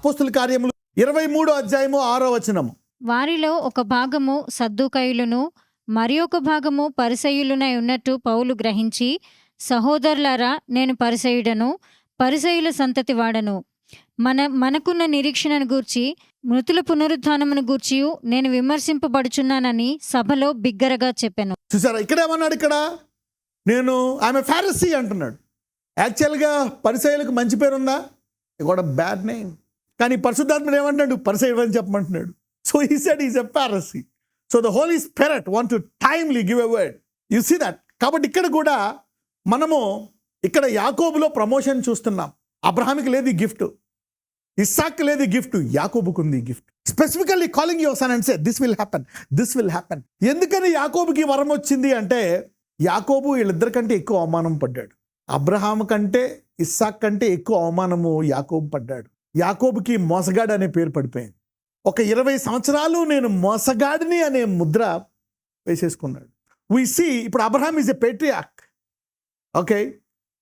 అపోస్తుల కార్యములు 23 వారిలో ఒక భాగము సద్దూకయులను మరి ఒక భాగము పరిసయ్యులునై ఉన్నట్టు పౌలు గ్రహించి, సహోదరులారా, నేను పరిసయ్యుడను, పరిసయ్యుల సంతతి వాడను. మనకున్న నిరీక్షణను గూర్చి, మృతుల పునరుత్థానమును గూర్చియు నేను విమర్శింపబడుచున్నానని సభలో బిగ్గరగా చెప్పాను. చూసారా, ఇక్కడ ఏమన్నాడు? ఇక్కడ నేను ఆమె ఫారసీ అంటున్నాడు. యాక్చువల్గా పరిసయ్యులకు మంచి పేరు ఉందా? కూడా బ్యాడ్ నేమ్. కానీ పరిశుద్ధాత్ముడు ఏమంటాడు? పరిసయ్యుడు అని చెప్పమంటున్నాడు. So he said he's a Pharisee. So the Holy Spirit want to timely give a word. You see that? కాబట్టి ఇక్కడ కూడా మనము ఇక్కడ యాకోబులో ప్రమోషన్ చూస్తున్నాం. అబ్రహాంకి లేదు ఈ గిఫ్ట్, ఇస్సాక్ లేదు ఈ గిఫ్ట్, యాకోబుకు ఉంది ఈ gift. Specifically calling your son and say this will happen. ఎందుకని యాకోబుకి వరం వచ్చింది అంటే, యాకోబు వీళ్ళిద్దరికంటే ఎక్కువ అవమానం పడ్డాడు. అబ్రహాం కంటే ఇస్సాక్ కంటే ఎక్కువ అవమానము యాకోబు పడ్డాడు. యాకోబుకి మోసగాడు అనే పేరు పడిపోయింది. ఒక 20 సంవత్సరాలు నేను మోసగాడిని అనే ముద్ర వేసేసుకున్నాడు. వి సీ ఇప్పుడు Abraham is a patriarch, okay,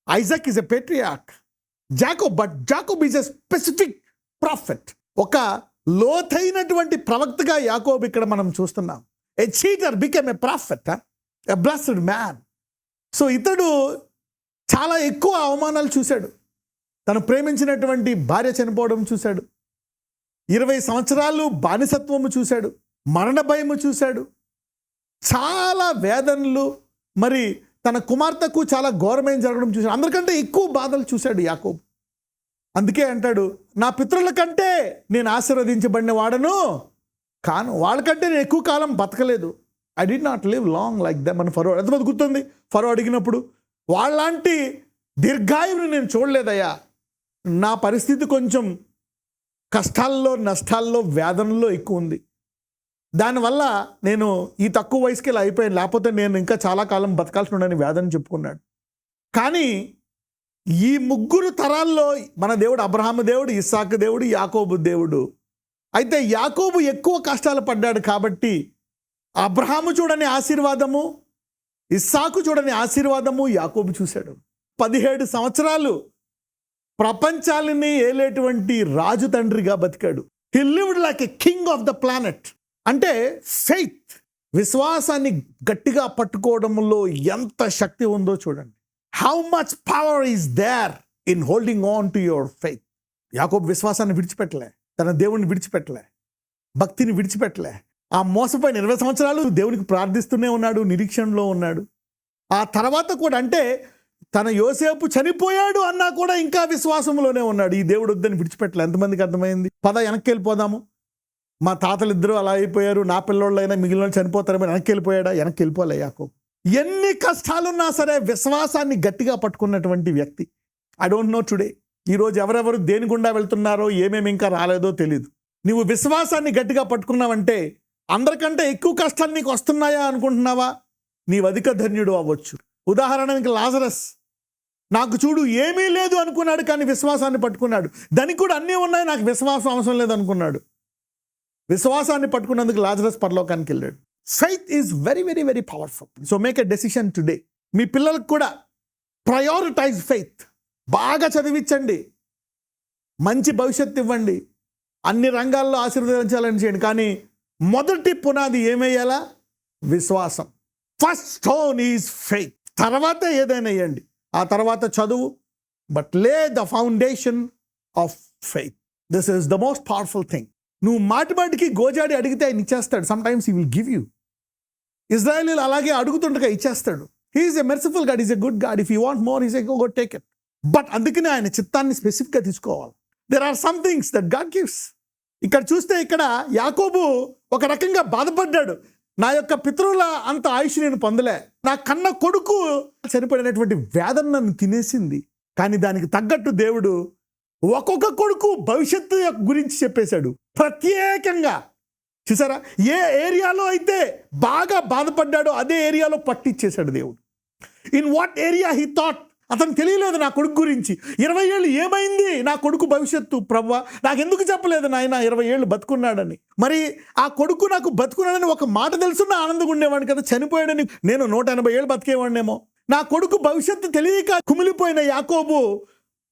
Isaac is a patriarch, Jacob is a specific prophet. ఒక లోతైనటువంటి ప్రవక్తగా యాకోబు ఇక్కడ మనం చూస్తున్నాం. A cheater became a prophet, a blessed man. So ఇతడు చాలా ఎక్కువ అవమానాలు చూశాడు. తను ప్రేమించినటువంటి భార్య చనిపోవడం చూశాడు, 20 సంవత్సరాలు బానిసత్వము చూశాడు, మరణ భయము చూశాడు, చాలా వేదనలు, మరి తన కుమార్తెకు చాలా ఘోరమైన జరగడం చూశాడు. అందరికంటే ఎక్కువ బాధలు చూశాడు యాకోబు. అందుకే అంటాడు, నా పితరుల కంటే నేను ఆశీర్వదించబడిన వాడను కాను, వాళ్ళకంటే నేను ఎక్కువ కాలం బతకలేదు. I did not live long like them అని ఫరో ఎంతమంది గుర్తుంది? ఫరో అడిగినప్పుడు, వాళ్ళంటి దీర్ఘాయువుని నేను చూడలేదయ్యా, నా పరిస్థితి కొంచెం కష్టాల్లో, నష్టాల్లో, వేదనలో ఎక్కువ ఉంది, దానివల్ల నేను ఈ తక్కువ వయసుకి ఇలా అయిపోయాను, లేకపోతే నేను ఇంకా చాలా కాలం బతకాల్సి ఉండని వేదన చెప్పుకున్నాడు. కానీ ఈ ముగ్గురు తరాల్లో మన దేవుడు అబ్రహాము దేవుడు, ఇస్సాకు దేవుడు, యాకోబు దేవుడు. అయితే యాకోబు ఎక్కువ కష్టాలు పడ్డాడు కాబట్టి అబ్రహాము చూడని ఆశీర్వాదము, ఇస్సాకు చూడని ఆశీర్వాదము యాకోబు చూశాడు. 17 సంవత్సరాలు ప్రపంచాలని ఏలేటువంటి రాజు తండ్రిగా బతికాడు. He lived like a king of the planet. అంటే ఫెయిత్, విశ్వాసాన్ని గట్టిగా పట్టుకోవడంలో ఎంత శక్తి ఉందో చూడండి. How much power is there in holding on to your faith. యాకోబు విశ్వాసాన్ని విడిచిపెట్టలే, తన దేవుడిని విడిచిపెట్టలే, భక్తిని విడిచిపెట్టలే. ఆ మోసపోయిన 20 సంవత్సరాలు దేవునికి ప్రార్థిస్తూనే ఉన్నాడు, నిరీక్షణలో ఉన్నాడు. ఆ తర్వాత కూడా అంటే తన యోసేపు చనిపోయాడు అన్నా కూడా ఇంకా విశ్వాసంలోనే ఉన్నాడు. ఈ దేవుడు వద్దని విడిచిపెట్టలే. ఎంతమందికి అర్థమైంది? పద వెనక్కి వెళ్ళిపోదాము, మా తాతలు ఇద్దరు అలా అయిపోయారు, నా పిల్లోళ్ళైనా మిగిలిన చనిపోతారని వెనక్కి వెళ్ళిపోయాడా? వెనక్కి వెళ్ళిపోలే యాకోబు. ఎన్ని కష్టాలున్నా సరే విశ్వాసాన్ని గట్టిగా పట్టుకున్నటువంటి వ్యక్తి. ఐ డోంట్ నో టుడే, ఈరోజు ఎవరెవరు దేని గుండా వెళ్తున్నారో, ఏమేమి ఇంకా రాలేదో తెలియదు. నువ్వు విశ్వాసాన్ని గట్టిగా పట్టుకున్నావంటే అందరికంటే ఎక్కువ కష్టాలు నీకు వస్తున్నాయా అనుకుంటున్నావా? నీవు అధిక ధన్యుడు అవ్వచ్చు. ఉదాహరణకి లాజరస్, నాకు చూడు ఏమీ లేదు అనుకున్నాడు, కానీ విశ్వాసాన్ని పట్టుకున్నాడు. దానికి కూడా అన్నీ ఉన్నాయి, నాకు విశ్వాసం అవసరం లేదు అనుకున్నాడు. విశ్వాసాన్ని పట్టుకున్నందుకు లాజరస్ పరలోకానికి వెళ్ళాడు. Faith is very very very powerful. So make a decision today. మీ పిల్లలకు కూడా ప్రయారిటైజ్ ఫెయిత్. బాగా చదివించండి, మంచి భవిష్యత్తు ఇవ్వండి, అన్ని రంగాల్లో ఆశీర్వదించాలని చేయండి. కానీ మొదటి పునాది ఏమేయాలా? విశ్వాసం. First stone is faith. తర్వాత ఏదైనా వేయండి, ఆ తర్వాత చదువు, but lay the foundation of faith. This is the most powerful thing. నువ్వు మాటికి గోజాడి అడిగితే ఆయన ఇచ్చేస్తాడు. Sometimes he will give you. ఇజ్రాయేలీలు అలాగే అడుగుతుండగా ఇచ్చేస్తాడు. He is a merciful God, is a good God. If you want more is a go take it. But అందుకనే ఆయన చిత్తాన్ని స్పెసిఫిక్గా తీసుకోవాలి. There are some things that God gives. ఇక్కడ చూస్తే ఇక్కడ యాకోబు ఒక రకంగా బాధపడ్డాడు. నా యొక్క పితరుల అంత ఆయుష్ నేను పొందలే, నా కన్న కొడుకు చనిపోయినటువంటి వేదన నన్ను తినేసింది. కానీ దానికి తగ్గట్టు దేవుడు ఒక్కొక్క కొడుకు భవిష్యత్తు గురించి చెప్పేశాడు ప్రత్యేకంగా. చూసారా, ఏ ఏరియాలో అయితే బాగా బాధపడ్డాడో అదే ఏరియాలో పట్టిచ్చేశాడు దేవుడు. In what area he thought, అతను తెలియలేదు నా కొడుకు గురించి. 20 ఏళ్ళు ఏమైంది నా కొడుకు భవిష్యత్తు? ప్రభువా, నాకెందుకు చెప్పలేదు నాయన 20 ఏళ్ళు బతుకున్నాడని? మరి ఆ కొడుకు నాకు బతుకున్నాడని ఒక మాట తెలుసున్నా ఆనందంగా ఉండేవాడిని కదా. చనిపోయాడని నేను 180 ఏళ్ళు బతికేవాడినేమో. నా కొడుకు భవిష్యత్తు తెలియక కుమిలిపోయిన యాకోబు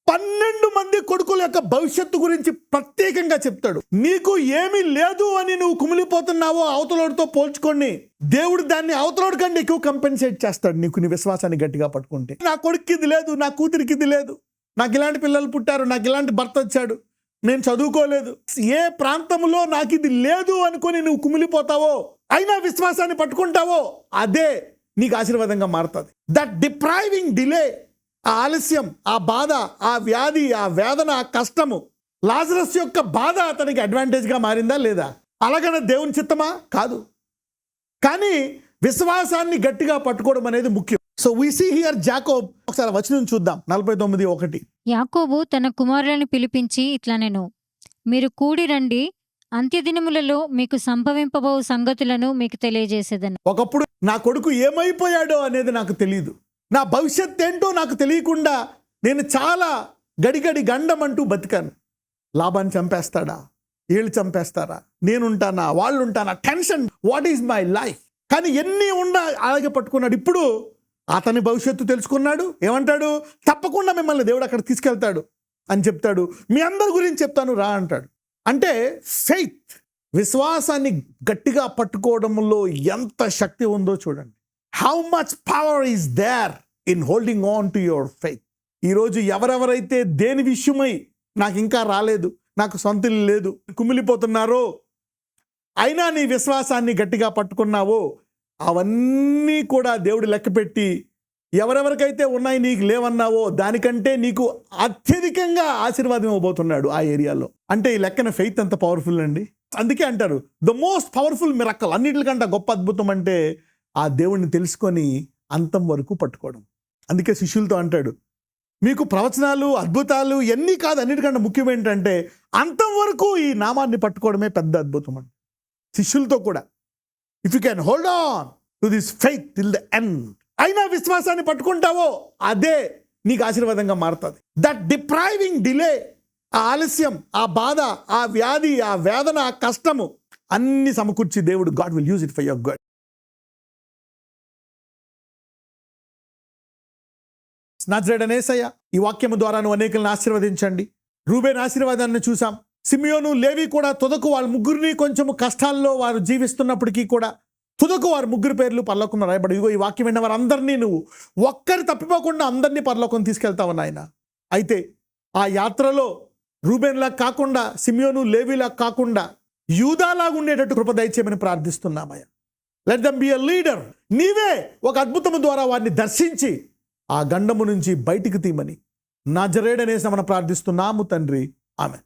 12 మంది కొడుకుల యొక్క భవిష్యత్తు గురించి ప్రత్యేకంగా చెప్తాడు. నీకు ఏమీ లేదు అని నువ్వు కుమిలిపోతున్నావో అవతలోడితో పోల్చుకొని దేవుడు దాన్ని అవతలోడి కంటే ఎక్కువ కంపెన్సేట్ చేస్తాడు నీకు, నీ విశ్వాసాన్ని గట్టిగా పట్టుకుంటే. నా కొడుక్కి ఇది లేదు, నా కూతురికి ఇది లేదు, నాకు ఇలాంటి పిల్లలు పుట్టారు, నాకు ఇలాంటి భర్త వచ్చాడు, నేను చదువుకోలేదు, ఏ ప్రాంతంలో నాకు ఇది లేదు అనుకొని నువ్వు కుమిలిపోతావో అయినా విశ్వాసాన్ని పట్టుకుంటావో అదే నీకు ఆశీర్వాదంగా మారుతుంది. దట్ డిప్రైవింగ్ డిలే, ఆ ఆలస్యం, ఆ బాధ, ఆ వ్యాధి, ఆ వేదన, ఆ కష్టము, లాజరస్ యొక్క బాధ అతనికి అడ్వాంటేజ్గా మారిందా లేదా? అలాగనే దేవుని చిత్తమా? కాదు. కానీ విశ్వాసాన్ని గట్టిగా పట్టుకోవడం అనేది ముఖ్యం. So we see here Jacob. ఒకసారి వచనం చూద్దాం, 49:1. యాకోబు తన కుమారులను పిలిపించి ఇట్లనెను, మీరు కూడి రండి, అంత్యదినములలో మీకు సంభవింపబో సంగతులను మీకు తెలియజేసేదను. ఒకప్పుడు నా కొడుకు ఏమైపోయాడో అనేది నాకు తెలియదు, నా భవిష్యత్ ఏంటో నాకు తెలియకుండా నేను చాలా గడిగడి గండమంటూ బతికాను. లాభాన్ని చంపేస్తాడా, వీళ్ళు చంపేస్తారా, నేనుంటానా, వాళ్ళు ఉంటానా, tension, what is my life. కానీ ఎన్ని ఉన్నా అలాగే పట్టుకున్నాడు. ఇప్పుడు అతని భవిష్యత్తు తెలుసుకున్నాడు. ఏమంటాడు? తప్పకుండా మిమ్మల్ని దేవుడు అక్కడ తీసుకెళ్తాడు అని చెప్తాడు. మీ అందరి గురించి చెప్తాను రా అంటాడు. అంటే ఫెయిత్, విశ్వాసాన్ని గట్టిగా పట్టుకోవడంలో ఎంత శక్తి ఉందో చూడండి. How much power is there in holding on to your faith. ఈరోజు ఎవరెవరైతే దేని విషయమై నాకు ఇంకా రాలేదు, నాకు సొంత ఇల్లు లేదు, కుమిలిపోతున్నారో, అయినా నీ విశ్వాసాన్ని గట్టిగా పట్టుకున్నావో అవన్నీ కూడా దేవుడు లెక్కపెట్టి ఎవరెవరికైతే ఉన్నాయి నీకు లేవన్నావో దానికంటే నీకు అత్యధికంగా ఆశీర్వాదం ఇవ్వబోతున్నాడు ఆ ఏరియాలో. అంటే ఈ లెక్కన ఫెయిత్ ఎంత పవర్ఫుల్ అండి. అందుకే అంటారు ద మోస్ట్ పవర్ఫుల్ మిరకల్, అన్నిటికంటే గొప్ప అద్భుతం అంటే ఆ దేవుడిని తెలుసుకొని అంతం వరకు పట్టుకోవడం. అందుకే శిష్యులతో అంటాడు, మీకు ప్రవచనాలు, అద్భుతాలు ఎన్ని కాదు, అన్నిటికంటే ముఖ్యం ఏంటంటే అంతం వరకు ఈ నామాన్ని పట్టుకోవడమే పెద్ద అద్భుతం అండి. శిష్యులతో కూడా if you can hold on to this faith till the end, అయినా విశ్వాసాన్ని పట్టుకుంటావో అదే నీకు ఆశీర్వాదంగా మారుతుంది. దట్ డిప్రైవింగ్ డిలే, ఆ ఆలస్యం, ఆ బాధ, ఆ వ్యాధి, ఆ వేదన, ఆ కష్టము అన్ని సమకూర్చి దేవుడు God will use it for your good. నజరేయుడైన యేసయ్య, ఈ వాక్యము ద్వారా నువ్వు అనేకులను ఆశీర్వదించండి. రూబేన్ ఆశీర్వాదాన్ని చూసాం. సిమియోను, లేవి కూడా తుదకు వాళ్ళ ముగ్గురిని కొంచెము కష్టాల్లో వారు జీవిస్తున్నప్పటికీ కూడా తుదకు వారు ముగ్గురు పేర్లు పరలోకంలో రాయబడి. ఇదిగో ఈ వాక్యం విన్న వారందరినీ నువ్వు ఒక్కరు తప్పిపోకుండా అందరినీ పరలోకం తీసుకెళ్తావు నాయన. అయితే ఆ యాత్రలో రూబేన్లా కాకుండా, సిమియోను, లేవిలా కాకుండా యూదాలాగా ఉండేటట్టు కృప దయచేయమని ప్రార్థిస్తున్నామయ్య. Let them be a leader. నీవే ఒక అద్భుతము ద్వారా వారిని దర్శించి ఆ గండము నుంచి బయటికి తీయమని నజరేయుడైన యేసు నామమున ప్రార్థిస్తున్నాము తండ్రి. ఆమేన్.